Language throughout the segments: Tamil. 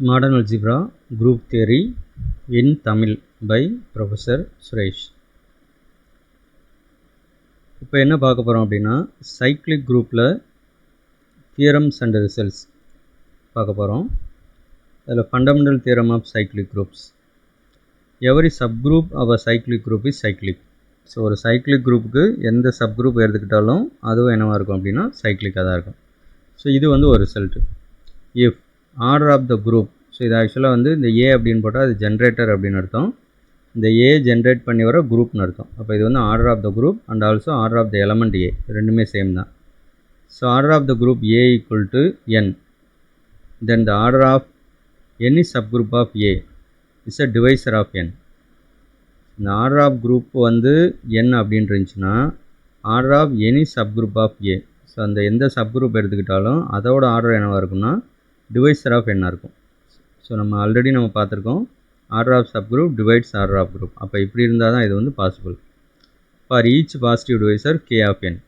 Modern Algebra Group Theory in Tamil by Professor Suresh. இப்போ என்ன பார்க்க போகிறோம் அப்படின்னா சைக்ளிக் குரூப்பில் தியரம்ஸ் அண்ட் ரிசல்ட்ஸ் பார்க்க போகிறோம். அதில் fundamental theorem of cyclic groups. Every subgroup of a cyclic group is cyclic. So ஒரு சைக்ளிக் குரூப்புக்கு எந்த சப்குரூப் எடுத்துக்கிட்டாலும் அதுவும் என்னவாக இருக்கும் அப்படின்னா சைக்ளிக்காக தான் இருக்கும். ஸோ இது வந்து ஒரு result. If order of the group, so இது ஆக்சுவலாக வந்து இந்த ஏ அப்படின்னு போட்டால் அது ஜென்ரேட்டர் அப்படின்னு அர்த்தம். இந்த ஏ ஜென்ரேட் பண்ணி வர குரூப்னு அர்த்தம். அப்போ இது வந்து order of the group and also order of the element A, ரெண்டுமே சேம் தான். So order of the group A equal to N, then the order of any subgroup of A is a divisor of N. இந்த ஆர்டர் ஆஃப் குரூப் வந்து என் அப்படின்னு இருந்துச்சுன்னா order of any subgroup of A, so அந்த எந்த சப்குரூப் எடுத்துக்கிட்டாலும் அதோட ஆர்டர் என்னவாக இருக்கும்னா டிவைசர் ஆஃப் என்னாக இருக்கும். ஸோ நம்ம ஆல்ரெடி பார்த்துருக்கோம், order of subgroup divides order of group. அப்போ இப்படி இருந்தால் தான் இது வந்து possible. For each positive divisor K of N.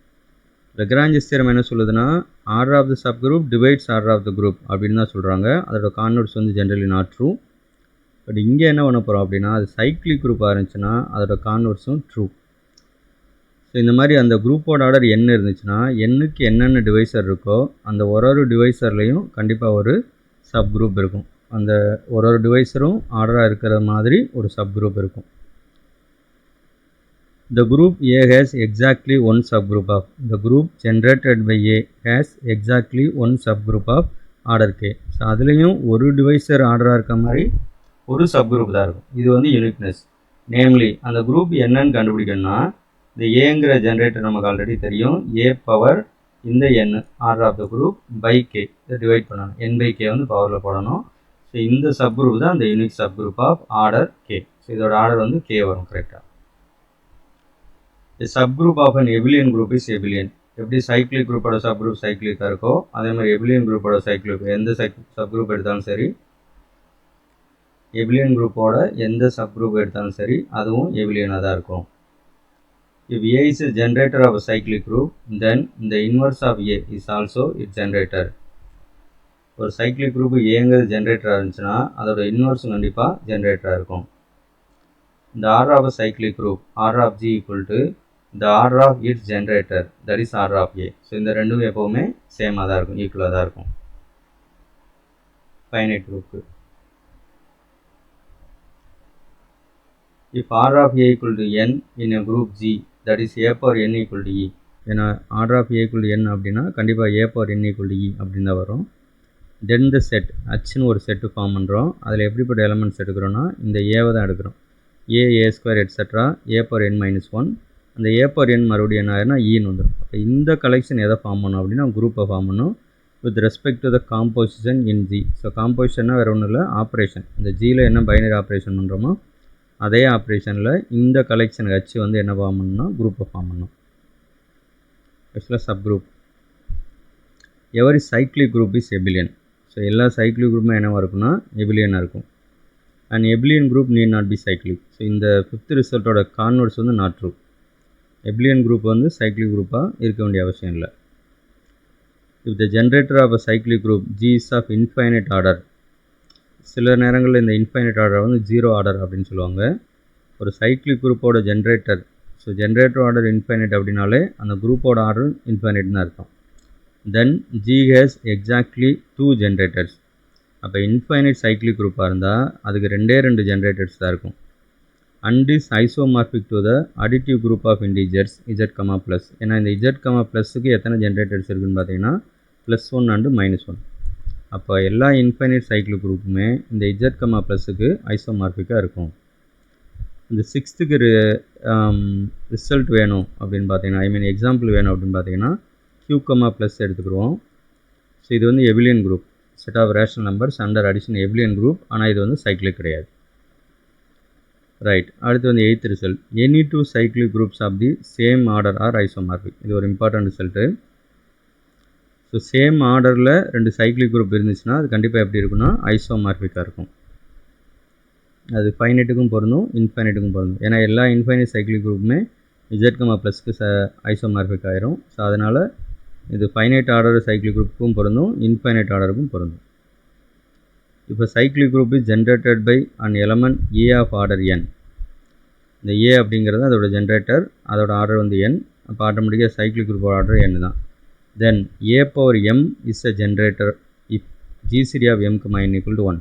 Lagrange's theorem என்ன சொல்லுதுன்னா order of the subgroup divides order of the group அப்படின்னு தான் சொல்கிறாங்க. அதோட கான்வெர்ட்ஸ் வந்து ஜென்ரலி நாட் ட்ரூ. பட் இங்கே என்ன பண்ண போகிறோம் அப்படின்னா அது சைக்ளிக் குரூப்பாக இருந்துச்சுன்னா அதோட கான்வெர்ட்ஸும் ட்ரூ. ஸோ இந்த மாதிரி அந்த குரூப்போட ஆர்டர் என்ன இருந்துச்சுன்னா என்னுக்கு என்னென்ன டிவைசர் இருக்கோ அந்த ஒரு டிவைசர்லேயும் கண்டிப்பாக ஒரு சப் குரூப் இருக்கும். அந்த ஒரு டிவைசரும் ஆர்டராக இருக்கிற மாதிரி ஒரு சப் குரூப் இருக்கும். The group A has exactly one subgroup of, the group generated by A has exactly one subgroup of order K. So அதுலேயும் ஒரு டிவைசர் ஆர்டராக இருக்க மாதிரி ஒரு சப்குரூப் தான் இருக்கும். இது வந்து யூனிக்னஸ். நேம்லி அந்த குரூப் என்னன்னு கண்டுபிடிக்கணும்னா இந்த ஏங்கிற ஜென்ரேட்டர் நமக்கு ஆல்ரெடி தெரியும். ஏ பவர் இந்த N order of the group by K இதை டிவைட் பண்ணணும். என் பை கே வந்து பவரில் போடணும். ஸோ இந்த சப்குரூப் தான் இந்த unique subgroup of order K. So இதோட ஆர்டர் வந்து கே வரும் கரெக்டாக. The subgroup of an abelian group is abelian. எப்படி சைக்ளிக் குரூப்போட சப்குரூப் சைக்ளிக்காக இருக்கோ அதே மாதிரி எபிலியன் குரூப்போட சைக்ளிக் எந்த சப்குரூப் எடுத்தாலும் சரி, எபிலியன் குரூப்போட எந்த சப்குரூப் எடுத்தாலும் சரி அதுவும் எபிலியனாக தான் இருக்கும். If A is a generator of a cyclic group, then the inverse of A is also its generator. ஒரு சைக்ளிக் குரூப் ஏங்கிறது ஜென்ரேட்டராக இருந்துச்சுன்னா அதோட இன்வர்ஸும் கண்டிப்பாக ஜென்ரேட்டராக இருக்கும். The order of a cyclic group, order of G equal to the order of its generator, that is order of A. So இந்த ரெண்டும் எப்போவுமே சேமாக தான் இருக்கும், ஈக்குவலாக தான் இருக்கும் ஃபைனைட் குரூப்புக்கு. If order of A equal to n in a group G, that is A power n equal to E. ஏன்னா order of A equal to n அப்படின்னா கண்டிப்பாக A power n equal to E அப்படின்னு தான் வரும். தென் த செட் ஹச்னு ஒரு செட்டு ஃபார்ம் பண்ணுறோம். அதில் எப்படிப்பட்ட எலமெண்ட்ஸ் எடுக்கிறோன்னா இந்த ஏவை தான் எடுக்கிறோம். ஏ square etcetera a power n minus one. அந்த ஏ பவர் என் மறுபடியும் என்ன ஆயிருன்னா ஈன்னு வந்துடும். அப்போ இந்த கலெக்ஷன் எதை ஃபார்ம் பண்ணணும் அப்படின்னா குரூப்பை ஃபார்ம் பண்ணணும் with respect to the composition in G. So காம்போசிஷன்னா வேறு ஒன்றும் இல்லை, ஆப்ரேஷன். இந்த ஜியில் என்ன பைனரி ஆப்ரேஷன் பண்ணுறோமோ அதே ஆப்ரேஷனில் இந்த கலெக்ஷன் ஹச் வந்து என்ன ஃபார்ம் பண்ணணும்னா குரூப்பை ஃபார்ம் பண்ணணும். ஆக்சுவலாக subgroup. Every cyclic group is abelian. So எல்லா சைக்ளிக் குரூப்புமே என்னவாக இருக்குன்னா எபிலியனாக இருக்கும். And abelian group need not be cyclic. So இந்த ஃபிஃப்த் ரிசல்ட்டோட கான்வெர்ட்ஸ் வந்து நாட் ட்ரூ. எபிலியன் குரூப் வந்து சைக்ளிக் குரூப்பாக இருக்க வேண்டிய அவசியம் இல்லை. If the generator of a cyclic group G is of infinite order. சில நேரங்களில் இந்த இன்ஃபைனைட் ஆர்டர் வந்து ஜீரோ ஆர்டர் அப்படின்னு சொல்லுவாங்க. ஒரு சைக்ளிக் குரூப்போட generator, so generator order infinite அப்படின்னாலே அந்த குரூப்போட ஆர்டர் இன்ஃபைனைட்னு அர்த்தம். Then G has exactly 2 generators. அப்போ இன்ஃபைனைட் சைக்ளிக் குரூப்பாக இருந்தால் அதுக்கு ரெண்டு ஜென்ரேட்டர்ஸ் தான் இருக்கும். And is isomorphic to the additive group of integers Z comma plus. ஏன்னா இந்த இஜட் கமா ப்ளஸுக்கு எத்தனை ஜென்ரேட்டர்ஸ் இருக்குதுன்னு பார்த்தீங்கன்னா +1 அண்டு -1. அப்போ எல்லா இன்ஃபைனைட் சைக்ளிக் குரூப்புமே இந்த இஜட் கமா ப்ளஸுக்கு ஐசோமார்பிக்காக இருக்கும். இந்த சிக்ஸ்த்துக்கு ரிசல்ட் வேணும் அப்படின்னு பார்த்தீங்கன்னா எக்ஸாம்பிள் வேணும் அப்படின்னு பார்த்தீங்கன்னா Q கமா ப்ளஸ் எடுத்துக்கிடுவோம். ஸோ இது வந்து abelian group, set of rational numbers under addition abelian group. ஆனால் இது வந்து சைக்ளிக் கிடையாது. ரைட். அடுத்து வந்து 8th result. Any 2 cyclic groups of the same order are isomorphic. இது ஒரு இம்பார்ட்டன்ட் ரிசல்ட்டு. ஸோ சேம் ஆர்டரில் 2 சைக்ளிக் குரூப் இருந்துச்சுன்னா அது கண்டிப்பாக எப்படி இருக்குன்னா ஐசோமார்பிக்காக இருக்கும். அது ஃபைனைட்டுக்கும் பொருந்தும் இன்ஃபைனைட்டுக்கும் பொருந்தும். ஏன்னா எல்லா இன்ஃபைனைட் சைக்ளிக் குரூப்புமே இஜட் கமா ப்ளஸ்க்கு ஐசோமார்பிக் ஆயிரும். ஸோ அதனால் இது ஃபைனைட் ஆர்டர் சைக்ளிக் குரூப்புக்கும் பொருந்தும் இன்ஃபைனைட் ஆர்டருக்கும் பொருந்தும். If a cyclic group is generated by an element A of order n, இந்த A அப்படிங்கிறது அதோட ஜென்ரேட்டர், அதோட ஆர்டர் வந்து n, அப்போ ஆட்டோமேட்டிக்காக சைக்ளிக் குரூப் ஆர்டர் n தான். தென் A power m is a generator if GCD of m, n equal to 1.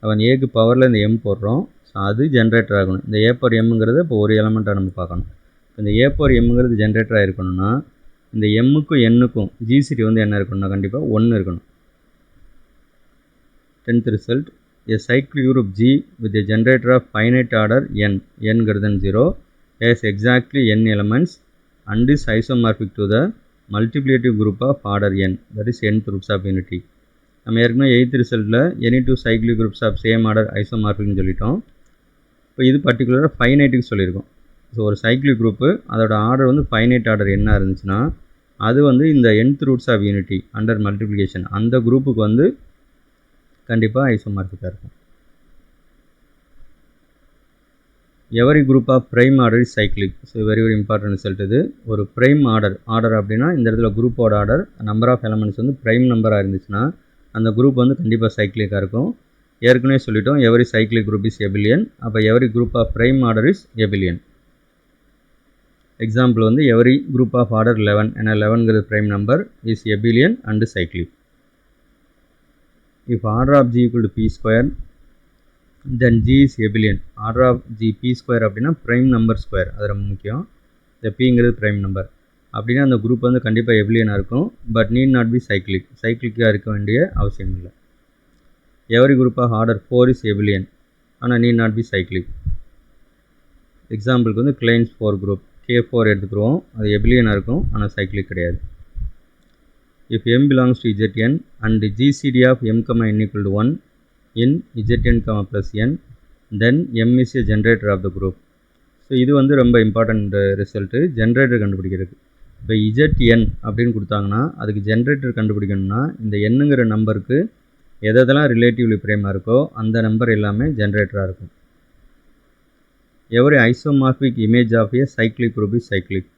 அவன் ஏக்கு பவரில் இந்த m போடுறோம், ஸோ அது ஜென்ரேட்டர் ஆகணும். இந்த A power mங்கிறது இப்போ ஒரு எலமெண்ட்டாக நம்ம பார்க்கணும். இந்த A power mங்கிறது ஜென்ரேட்டராக இருக்கணும்னா இந்த mக்கும் nக்கும் GCD வந்து என்ன இருக்கணும்னா கண்டிப்பாக 1 இருக்கணும். 10th result, a cyclic group G with a generator of finite order n greater than 0 has exactly n elements and is isomorphic to the multiplicative group of order n, that is nth roots of unity. நம்ம ஏற்கனவே 8th ரிசல்ட்டில் any two cyclic groups of same order ஐசோமார்பிக்னு சொல்லிட்டோம். இப்போ இது பர்டிகுலராக ஃபைனைட்டுக்கு சொல்லியிருக்கோம். ஸோ ஒரு சைக்ளிக் குரூப்பு அதோட ஆர்டர் வந்து ஃபைனைட் ஆர்டர் என்ன இருந்துச்சுன்னா அது வந்து இந்த nth roots of unity under multiplication அந்த குரூப்புக்கு வந்து கண்டிப்பாக ஐசோமார்பிக்காக இருக்கும். Every group of prime order is cyclic. So very very important result இது. ஒரு ப்ரைம் ஆர்டர் அப்படின்னா இந்த இடத்துல குரூப்போட ஆர்டர் நம்பர் ஆஃப் எலமெண்ட்ஸ் வந்து ப்ரைம் நம்பராக இருந்துச்சுன்னா அந்த குரூப் வந்து கண்டிப்பாக சைக்ளிக்காக இருக்கும். ஏற்கனவே சொல்லிட்டோம் every cyclic group is abelian. அப்போ every group of prime order is abelian. Example வந்து எவரி குரூப் ஆஃப் ஆர்டர் 11, ஏன்னா 11ங்கிறது prime number, is abelian and cyclic. If order of G equal to P square, then G is abelian. Order of G P square அப்படின்னா ப்ரைம் நம்பர் ஸ்கொயர், அது ரொம்ப முக்கியம். இந்த Pங்கிறது ப்ரைம் நம்பர் அப்படின்னா அந்த குரூப் வந்து கண்டிப்பாக எபிலியனாக இருக்கும். But need not be cyclic, சைக்ளிக்காக இருக்க வேண்டிய அவசியம் இல்லை. Every group of order 4 is abelian, ஆனால் நீட் நாட் பி சைக்ளிக். எக்ஸாம்பிளுக்கு வந்து கிளைன்ஸ் 4 குரூப் K4 எடுத்துக்கிறோம், அது எபிலியனாக இருக்கும், ஆனால் சைக்ளிக் கிடையாது. If m belongs to Zn and GCD of m, n equal to 1 in Zn, plus n, then m is a generator of the group. So இது வந்து ரொம்ப இம்பார்ட்டண்ட் ரிசல்ட்டு, ஜென்ரேட்டர் கண்டுபிடிக்கிறது. இப்போ Zn அப்படின்னு கொடுத்தாங்கன்னா அதுக்கு ஜென்ரேட்டர் கண்டுபிடிக்கணும்னா இந்த என்னங்கிற நம்பருக்கு எதெல்லாம் ரிலேட்டிவ்லி ப்ரைமாக இருக்கோ அந்த நம்பர் எல்லாமே ஜென்ரேட்டராக இருக்கும். Every isomorphic image of a cyclic group is cyclic.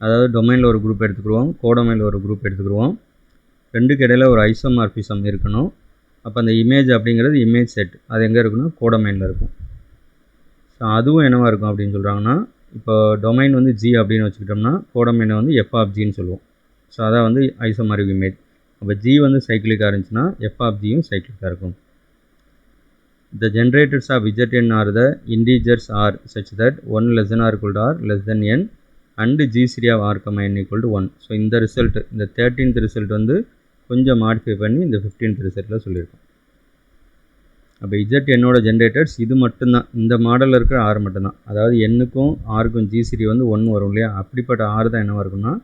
அதாவது டொமைனில் ஒரு குரூப் எடுத்துக்குருவோம், கோடொமைனில் ஒரு குரூப் எடுத்துக்குருவோம், ரெண்டுக்கு இடையில் ஒரு ஐசோமார்பிசம் இருக்கணும். அப்போ அந்த இமேஜ் அப்படிங்கிறது இமேஜ் செட், அது எங்கே இருக்குன்னா கோடொமைனில் இருக்கும். ஸோ அதுவும் என்னவாக இருக்கும் அப்படின்னு சொல்கிறாங்கன்னா, இப்போ டொமைன் வந்து G அப்படின்னு வச்சுக்கிட்டோம்னா கோடொமைனை வந்து F ஆஃப் Gன்னு சொல்லுவோம். ஸோ அதான் வந்து ஐசோமார்பிக் இமேஜ். அப்போ G வந்து சைக்ளிக்காக இருந்துச்சுன்னா F ஆஃப் Gயும் சைக்ளிக்காக இருக்கும். The generators of Zn are the integers are such that 1 less than or equal to r less than n and GCD of r, n equal to 1. So இந்த ரிசல்ட், இந்த 13th ரிசல்ட் வந்து கொஞ்சம் மாடிஃபை பண்ணி இந்த 15th ரிசல்ட்டில் சொல்லியிருக்கோம். அப்போ Znோட ஜென்ரேட்டர்ஸ் இது மட்டும்தான், இந்த மாடலில் இருக்கிற ஆர் மட்டும்தான். அதாவது என்னுக்கும் ஆருக்கும் GCD வந்து 1 வரும் இல்லையா, அப்படிப்பட்ட ஆர் தான் என்னவாக இருக்குன்னா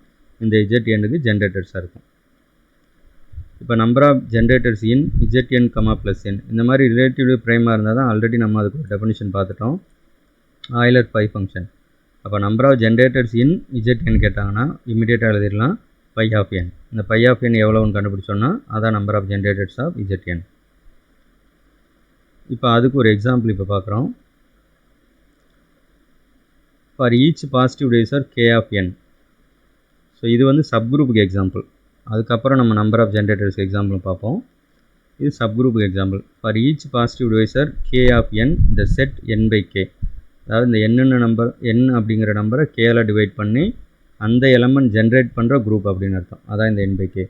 இந்த Znக்கு ஜென்ரேட்டர்ஸாக இருக்கும். இப்போ number of generators in Zn, plus n இந்த மாதிரி ரிலேட்டிவ்லி ப்ரைமாக இருந்தால் தான் ஆல்ரெடி நம்ம அதுக்கு ஒரு டெஃபினிஷன் பார்த்துட்டோம், ஆய்லர் பை ஃபங்க்ஷன். அப்போ number of generators in Zn கேட்டாங்கன்னா இமிடியேட்டாக எழுதிடலாம் பை ஆஃப் n. இந்த பை ஆஃப் n எவ்வளோன்னு கண்டுபிடிச்சோன்னா அதான் number of generators of Zn. இப்போ அதுக்கு ஒரு எக்ஸாம்பிள் இப்போ பார்க்குறோம். For each positive divisor K of n. So இது வந்து சப்குரூப்புக்கு எக்ஸாம்பிள். அதுக்கப்புறம் நம்ம நம்பர் ஆஃப் ஜென்ரேட்டர்ஸ் எக்ஸாம்பிள் பார்ப்போம். இது சப்குரூப்புக்கு example. For each positive divisor K of n the set n by K. அதாவது இந்த என்னென்ன நம்பர் n அப்படிங்கிற நம்பரை Kல டிவைட் பண்ணி அந்த எலமெண்ட் ஜென்ரேட் பண்ணுற குரூப் அப்படின்னு அர்த்தம். அதான் இந்த n by K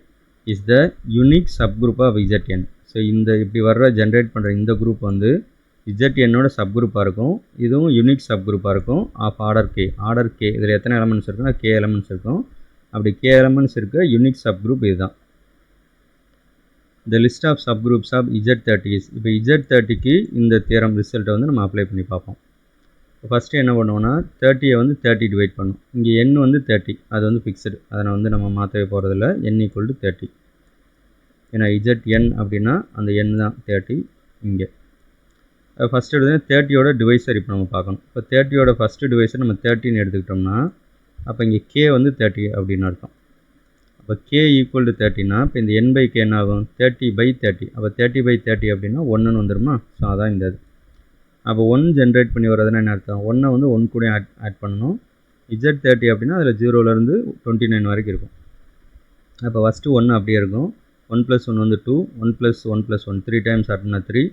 is the unique subgroup of Zn. So இந்த இப்படி வர்ற ஜென்ரேட் பண்ணுற இந்த குரூப் வந்து Znோட சப்குரூப்பாக இருக்கும், இதுவும் யூனிக் சப்குரூப்பாக இருக்கும் of order K. Order K இதில் எத்தனை எலமெண்ட்ஸ் இருக்குன்னா K எலமெண்ட்ஸ் இருக்கும். அப்படி K எலமெண்ட்ஸ் இருக்க யூனிக் சப்குரூப் இதுதான். இந்த list of subgroups of Z30 is. இப்போ Z30க்கு இந்த தியரம் ரிசல்ட்டை வந்து நம்ம அப்ளை பண்ணி பார்ப்போம். ஃபஸ்ட்டு என்ன பண்ணுவோன்னா 30யை வந்து 30 டிவைட் பண்ணும். இங்கே n வந்து 30, அது வந்து ஃபிக்ஸடு, அதை வந்து நம்ம மாற்றவே போகிறதில்ல. n equal to 30. ஏன்னா Zn அப்படின்னா அந்த n தான் 30 இங்கே. ஃபஸ்ட்டு எடுத்து 30யோட டிவைசர் இப்போ நம்ம பார்க்கணும். இப்போ 30யோட ஃபஸ்ட்டு டிவைசர் நம்ம 30ன்னு எடுத்துக்கிட்டோம்னா அப்போ இங்கே K வந்து 30 அப்படின்னு அர்த்தம். அப்போ K ஈக்குவல் டு 30னா இப்போ இந்த n by K என்ன ஆகும் 30/30. அப்போ 30/30 அப்படின்னா 1ன்னு வந்துடுமா. ஸோ அதான் இந்த இது. அப்போ 1 ஜென்ரேட் பண்ணி வர்றதுன்னா என்ன அர்த்தம், 1 வந்து 1 கூட ஆட் பண்ணணும். Z30 அப்படின்னா அதில் 0லேருந்து 29 வரைக்கும் இருக்கும். அப்போ ஃபஸ்ட்டு 1 அப்படியே இருக்கும். 1 + 1 வந்து 2, 1 + 1 + 1 3 டைம்ஸ் ஆட் பண்ணால் 3,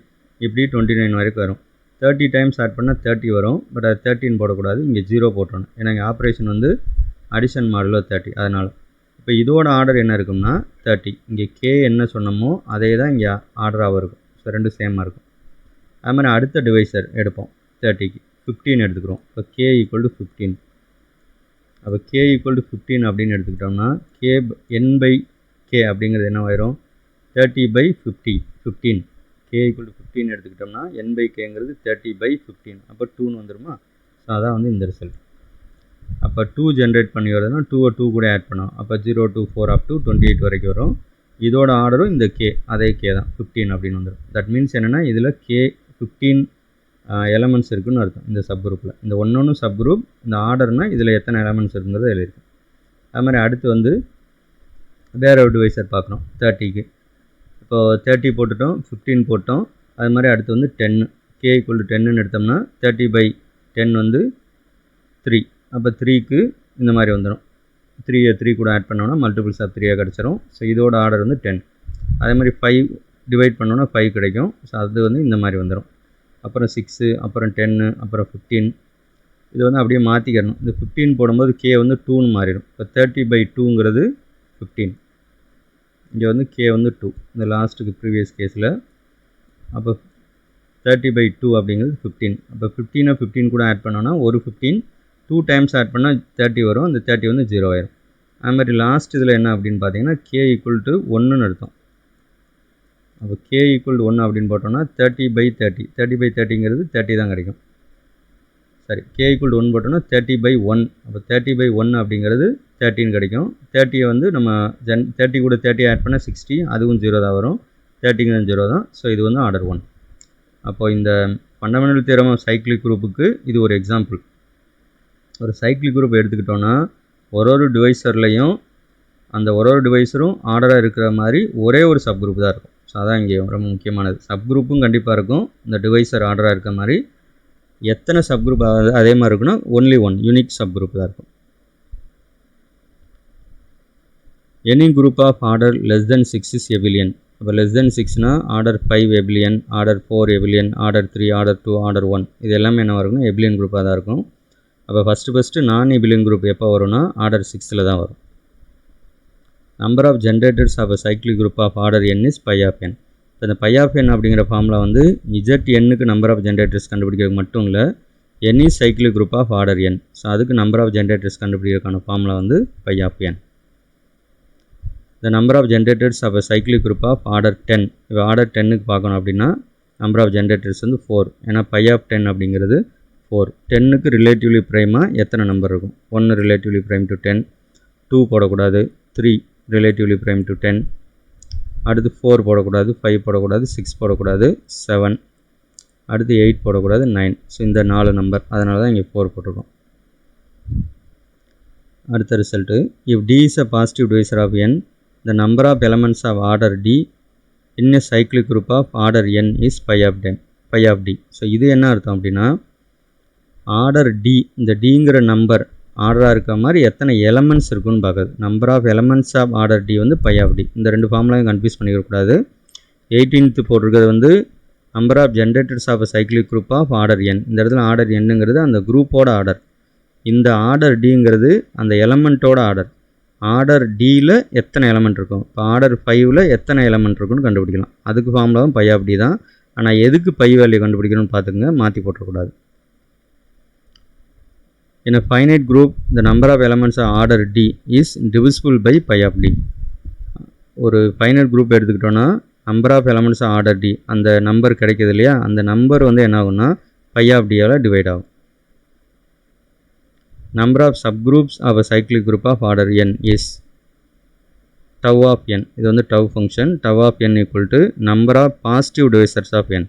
இப்படி 29 வரைக்கும் வரும். 30 டைம்ஸ் ஆட் பண்ணால் 30 வரும். பட் அது 13 போடக்கூடாது, இங்கே 0 போட்டுறணும். ஏன்னா இங்கே ஆப்ரேஷன் வந்து அடிஷன் மாடலோ 30, அதனால். இப்போ இதோட ஆர்டர் என்ன இருக்கும்னா 30. இங்கே கே என்ன சொன்னமோ அதே தான் இங்கே ஆர்டராகவும் இருக்கும். ஸோ ரெண்டும் சேமாக இருக்கும். அது மாதிரி அடுத்த டிவைசர் எடுப்போம். 30க்கு 15 எடுத்துக்கிறோம். இப்போ கே ஈக்குவல் டு 15. அப்போ கே ஈக்குவல் டு 15 அப்படின்னு எடுத்துக்கிட்டோம்னா கே n/k அப்படிங்கிறது என்ன ஆயிரும்? 30/15. கே ஈக்குவல் டு 15 எடுத்துக்கிட்டோம்னா n/kங்கிறது 30/15. அப்போ 2ன்னு வந்துருமா? ஸோ அதான் வந்து இந்த ரிசல்ட். அப்போ 2 ஜென்ரேட் பண்ணி வருதுன்னா 2 கூட ஆட் பண்ணோம். அப்போ 0 to 4 up to 28 வரைக்கும் வரும். இதோட ஆர்டரும் இந்த கே அதே கே தான் 15 அப்படின்னு வந்துடும். தட் மீன்ஸ் என்னென்னா இதில் கே 15 எலமெண்ட்ஸ் இருக்குதுன்னு அர்த்தம் இந்த சப் குரூப்பில். இந்த ஒன்று சப் குரூப், இந்த ஆர்டர்னால் இதில் எத்தனை எலமெண்ட்ஸ் இருக்குங்கிறது எழுதியிருக்கும். அது மாதிரி அடுத்து வந்து வேற ஒரு டிவைசர் பார்க்குறோம் 30க்கு. இப்போது 30 போட்டுட்டோம், 15 போட்டோம். அது மாதிரி அடுத்து வந்து 10, கே ஈக்குவல் டு 10ன்னு எடுத்தோம்னா 30/10 வந்து 3. அப்போ 3க்கு இந்த மாதிரி வந்துடும். 3 கூட ஆட் பண்ணோன்னா மல்டிபிள்ஸ் ஆஃப் 3 கிடச்சிரும். ஸோ இதோட ஆர்டர் வந்து 10. அதே மாதிரி 5 டிவைட் பண்ணோன்னா 5 கிடைக்கும். ஸோ அது வந்து இந்த மாதிரி வந்துடும். அப்புறம் 6, அப்புறம் 10, அப்புறம் 15. இது வந்து அப்படியே மாற்றிக்கிறணும். இந்த 15 போடும்போது கே வந்து 2ன்னு மாறிடும். இப்போ 30/2ங்கிறது 15. இங்கே வந்து கே வந்து 2 இந்த லாஸ்ட்டுக்கு ப்ரீவியஸ் கேஸில். அப்போ 30/2 அப்படிங்கிறது 15. அப்போ 15 கூட ஆட் பண்ணோன்னா ஒரு 15, 2 டைம்ஸ் ஆட் பண்ணால் 30 வரும். அந்த 30 வந்து 0 ஆயிரும். அது மாதிரி லாஸ்ட் இதில் என்ன அப்படின்னு பார்த்தீங்கன்னா கே ஈக்குவல் டு 1ன்னு அர்த்தம். அப்போ கே ஈக்குவல் டு 1 அப்படின்னு போட்டோம்னா 30/30. 30/30ங்கிறது 30 தான் கிடைக்கும். சரி, கே ஈக்குவல் டு 1 போட்டோம்னா 30/1. அப்போ 30/1 அப்படிங்கிறது 13 கிடைக்கும். 30 வந்து நம்ம 30 கூட 30 ஆட் பண்ணால் 60, அதுவும் 0 தான் வரும். 30ங்கிறது 0 தான். ஸோ இது வந்து ஆர்டர் 1. அப்போது இந்த ஃபண்டமெண்டல் தியரம் ஆஃப் சைக்ளிக் குரூப்புக்கு இது ஒரு எக்ஸாம்பிள். ஒரு சைக்ளிக் குரூப் எடுத்துக்கிட்டோன்னா ஒரு டிவைசர்லையும் அந்த ஒரு டிவைஸரும் ஆர்டராக இருக்கிற மாதிரி ஒரே ஒரு சப் குரூப் தான் இருக்கும். ஸோ அதான் இங்கே ரொம்ப முக்கியமானது. சப் குரூப்பும் கண்டிப்பாக இருக்கும். இந்த டிவைசர் ஆர்டராக இருக்கிற மாதிரி எத்தனை சப் குரூப் அதே மாதிரி இருக்குன்னா only one unique subgroup தான் இருக்கும். Any group of order less than 6 is abelian. அப்போ லெஸ் தென் 6னா order 5 abelian, order 4 abelian, order 3, order 2, order 1 இது எல்லாமே என்ன வரும்னா எபிலியன் குரூப்பாக தான் இருக்கும். அப்போ ஃபஸ்ட்டு நான் எபிலியன் குரூப் எப்போ வரும்னா ஆர்டர் 6ல் தான் வரும். Number of generators of a cyclic group of order n is phi of n. இப்போ இந்த பை ஆஃப் n அப்படிங்கிற ஃபார்மில் வந்து Znக்கு நம்பர் ஆஃப் ஜென்ரேட்டர்ஸ் கண்டுபிடிக்கிறது மட்டும் இல்லை, n is cyclic group of order n. So அதுக்கு நம்பர் ஆஃப் ஜென்ரேட்டர்ஸ் கண்டுபிடிக்கிறதுக்கான ஃபார்மில் வந்து phi of n. The number of generators of a cyclic group of order 10. இப்போ ஆர்டர் 10க்கு பார்க்கணும் அப்படின்னா நம்பர் ஆஃப் ஜென்ரேட்டர்ஸ் வந்து 4. ஏன்னா பை ஆஃப் 10 அப்படிங்கிறது 4. 10க்கு ரிலேட்டிவ்லி ப்ரைமாக எத்தனை நம்பர் இருக்கும்? 1 ரிலேட்டிவ்லி ப்ரைம் டு 10, 2 போடக்கூடாது, 3 ரிலேட்டிவ்லி ப்ரைம் டு 10, அடுத்து 4 போடக்கூடாது, 5 போடக்கூடாது, 6 போடக்கூடாது, 7, அடுத்து 8 போடக்கூடாது, 9. ஸோ இந்த 4 நம்பர், அதனால தான் இங்கே 4 போட்டிருக்கோம். அடுத்த result, if D is a positive divisor of n, the number of elements of order D in a cyclic group of order n is pi of D. So இது என்ன அர்த்தம் அப்படின்னா ஆர்டர் D, இந்த Dங்கிற நம்பர் ஆர்டராக இருக்கிற மாதிரி எத்தனை எலமெண்ட்ஸ் இருக்குன்னு பார்க்குறது. Number of elements of order D வந்து பை ஆஃப் D. இந்த ரெண்டு ஃபார்ம்லாம் கன்ஃபியூஸ் பண்ணிக்கக்கூடாது. 18th போட்டிருக்கிறது வந்து number of generators of a cyclic group of order n. இந்த இடத்துல ஆர்டர் nங்கிறது அந்த குரூப்போட ஆர்டர். இந்த ஆர்டர் Dங்கிறது அந்த எலமெண்ட்டோட ஆர்டர். ஆர்டர் Dயில் எத்தனை எலமெண்ட் இருக்கும்? இப்போ ஆர்டர் 5ல் எத்தனை எலமெண்ட் இருக்குன்னு கண்டுபிடிக்கலாம். அதுக்கு ஃபார்முலாவும் பை ஆஃப் D தான். ஆனால் எதுக்கு பை வேல்யூ கண்டுபிடிக்கணும்னு பார்த்துக்குங்க, மாற்றி போட்டக்கூடாது. In a finite group, the number of elements of order D is divisible by pi of D. ஒரு ஃபைனைட் குரூப் எடுத்துக்கிட்டோன்னா number of elements of order D, அந்த நம்பர் கிடைக்கிது இல்லையா, அந்த நம்பர் வந்து என்ன ஆகும்னா பை ஆஃப் Dயால் டிவைட் ஆகும். Number of subgroups of a cyclic group of order n இஸ் tau of n. இது வந்து tau function. tau of n equal to number of positive divisors of n.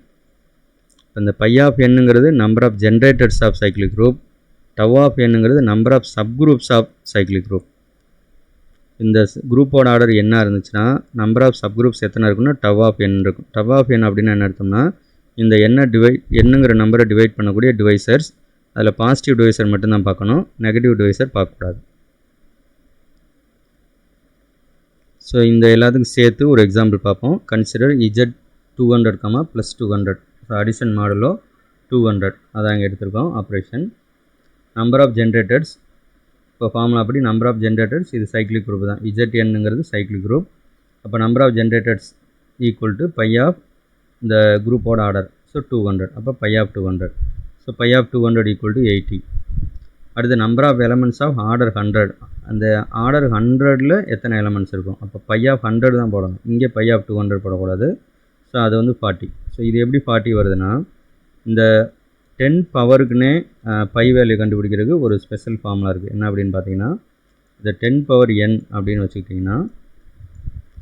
இந்த பை ஆஃப் nங்கிறது number of generators of cyclic group, tau of nங்கிறது number of subgroups of cyclic group. இந்த குரூப்போட ஆர்டர் என்ன இருந்துச்சுன்னா நம்பர் ஆஃப் சப் குரூப்ஸ் எத்தனை இருக்குன்னா tau of n இருக்கும். tau of n அப்படின்னா என்ன அர்த்தம்னா இந்த என்னங்கிற நம்பரை டிவைட் பண்ணக்கூடிய டிவைசர்ஸ், அதில் பாசிட்டிவ் டிவைசர் மட்டும்தான் பார்க்கணும், நெகட்டிவ் டிவைசர் பார்க்கக்கூடாது. ஸோ இந்த எல்லாத்துக்கும் சேர்த்து ஒரு எக்ஸாம்பிள் பார்ப்போம். Consider Z 200, plus 200. So addition modulo 200 அதான் இங்கே எடுத்திருக்கோம். ஆப்ரேஷன் நம்பர் ஆஃப் ஜென்ரேட்டர்ஸ், இப்போ ஃபார்முலா அப்படி நம்பர் ஆஃப் ஜென்ரேட்டர்ஸ் இது சைக்ளிக் குரூப் தான். இஜெட்என்னுங்கிறது சைக்ளிக் குரூப். அப்போ number of generators equal to pi of இந்த குரூப்போட ஆர்டர். ஸோ 200, அப்போ pi of 200. So pi of 200 equal to 80. அடுத்து number of elements of order 100. அந்த ஆர்டர் 100ல் எத்தனை எலமெண்ட்ஸ் இருக்கும்? அப்போ பை ஆஃப் 100 தான் போடணும். இங்கே பை ஆஃப் 200 போடக்கூடாது. ஸோ அது வந்து 40. ஸோ இது எப்படி 40 வருதுன்னா, இந்த 10 பவருக்குன்னே பை வேல்யூ கண்டுபிடிக்கிறதுக்கு ஒரு ஸ்பெஷல் ஃபார்முலா இருக்குது. என்ன அப்படின்னு பார்த்தீங்கன்னா, இந்த 10 பவர் n அப்படின்னு வச்சுக்கிட்டிங்கன்னா,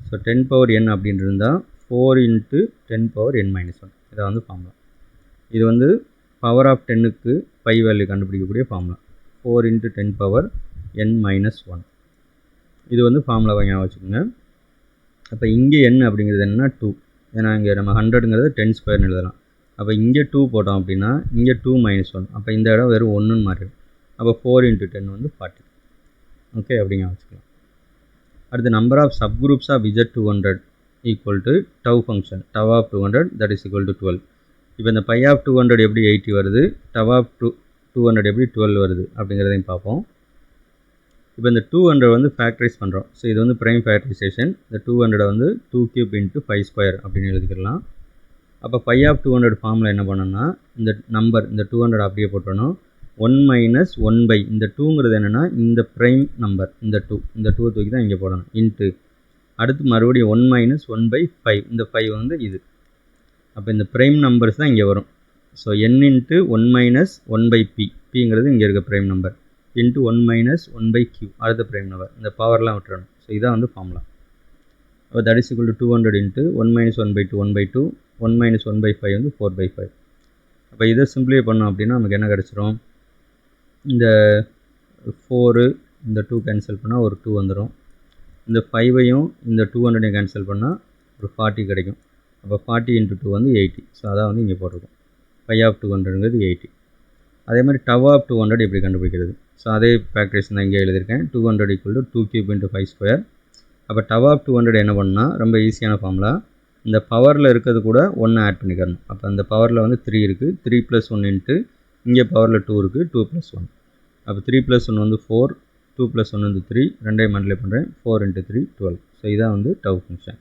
ஸோ 10 பவர் n அப்படின்னு இருந்தால் 4 × 10 பவர் n - 1 இதை வந்து ஃபார்முலா. இது வந்து பவர் ஆஃப் 10க்கு பை வேல்யூ கண்டுபிடிக்கக்கூடிய ஃபார்முலா. 4 × 10 பவர் n - 1 இது வந்து ஃபார்முலாவை ஞாபகம் வச்சுக்கோங்க. அப்போ இங்கே n அப்படிங்கிறது என்னன்னா 2. ஏன்னா இங்கே நம்ம 100ங்கிறது 10 ஸ்கொயர்னு எழுதலாம். அப்போ இங்கே 2 போட்டோம் அப்படின்னா இங்கே 2 - 1. அப்போ இந்த இடம் வெறும் 1ன்னு மாறிடும். அப்போ 4 × 10 வந்து 40. ஓகே, அப்படிங்க வச்சுக்கலாம். அடுத்து number of subgroups of Z200 equal to tau function. Tau of 200 that is equal to 12. இப்போ இந்த பை ஆஃப் 200 எப்படி 80 வருது, டவ் ஆஃப் 200 எப்படி 12 வருது அப்படிங்கிறதையும் பார்ப்போம். இப்போ இந்த 200 வந்து ஃபேக்டரைஸ் பண்ணுறோம். ஸோ இது வந்து ப்ரைம் ஃபேக்டரைசேஷன். இந்த 200 வந்து 2³ × 5² அப்படின்னு எழுதிக்கலாம். அப்போ பை ஆஃப் 200 ஃபார்முலா என்ன பண்ணணும்னா, இந்த நம்பர் இந்த 200 அப்படியே போட்டணும். 1 - 1 பை இந்த 2ங்கிறது என்னென்னா இந்த ப்ரைம் நம்பர், இந்த 2 தூக்கி தான் இங்கே போடணும். இன்ட்டு அடுத்து மறுபடியும் 1 - 1 பை 5. இந்த 5 வந்து இது. அப்போ இந்த ப்ரைம் நம்பர்ஸ் தான் இங்கே வரும். So n × 1 - 1 by p. பிங்கிறது இங்கே இருக்க prime number. Into 1 - 1 by q அடுத்த ப்ரைம் நம்பர். இந்த பவர்லாம் விட்டுறணும். ஸோ இதான் வந்து ஃபார்முலா. அப்போ that is equal to 200 into 1 - 1 by 2 1 by 2 1 - 1 by 5 வந்து 4/5. அப்போ இதை சிம்பிளிஃபை பண்ணோம் அப்படின்னா நமக்கு என்ன கிடச்சிரும், இந்த 4 இந்த 2 கேன்சல் பண்ணால் ஒரு 2 வந்துடும். இந்த 5ஐயும் இந்த 200ஐயும் கேன்சல் பண்ணால் ஒரு 40 கிடைக்கும். அப்போ 40 × 2 வந்து 80. ஸோ அதான் வந்து இங்கே போட்டிருக்கோம். பை ஆஃப் 200ங்கிறது 80. அதே மாதிரி டவ் ஆஃப் 200 எப்படி கண்டுபிடிக்கிறது? ஸோ அதே ஃபேக்டரைசேஷன் தான் இங்கே எழுதியிருக்கேன். 200 = 2³ × 5². அப்போ டவ் ஆஃப் 200 என்ன பண்ணால் ரொம்ப ஈஸியான ஃபார்முலா. இந்த பவரில் இருக்கிறது கூட 1 ஆட் பண்ணிக்கிறணும். அப்போ அந்த பவரில் வந்து 3 இருக்குது. 3 + 1 இன்ட்டு இங்கே பவரில் 2 இருக்குது. 2 + 1. அப்போ 3 + 1 வந்து 4. 2 + 1 வந்து 3. ரெண்டையும் மல்டிப்ளை பண்ணுறேன். 4 × 3 12. ஸோ இதான் வந்து டவ் ஃபங்க்ஷன்.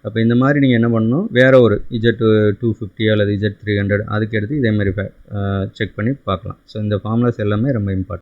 அப்போ இந்த மாதிரி நீங்கள் என்ன பண்ணணும், வேறு ஒரு Z250 அல்லது Z300 அதுக்கு எடுத்து இதே மாதிரி செக் பண்ணி பார்க்கலாம். ஸோ இந்த ஃபார்முலாஸ் எல்லாமே ரொம்ப இம்பார்ட்டன்ட்.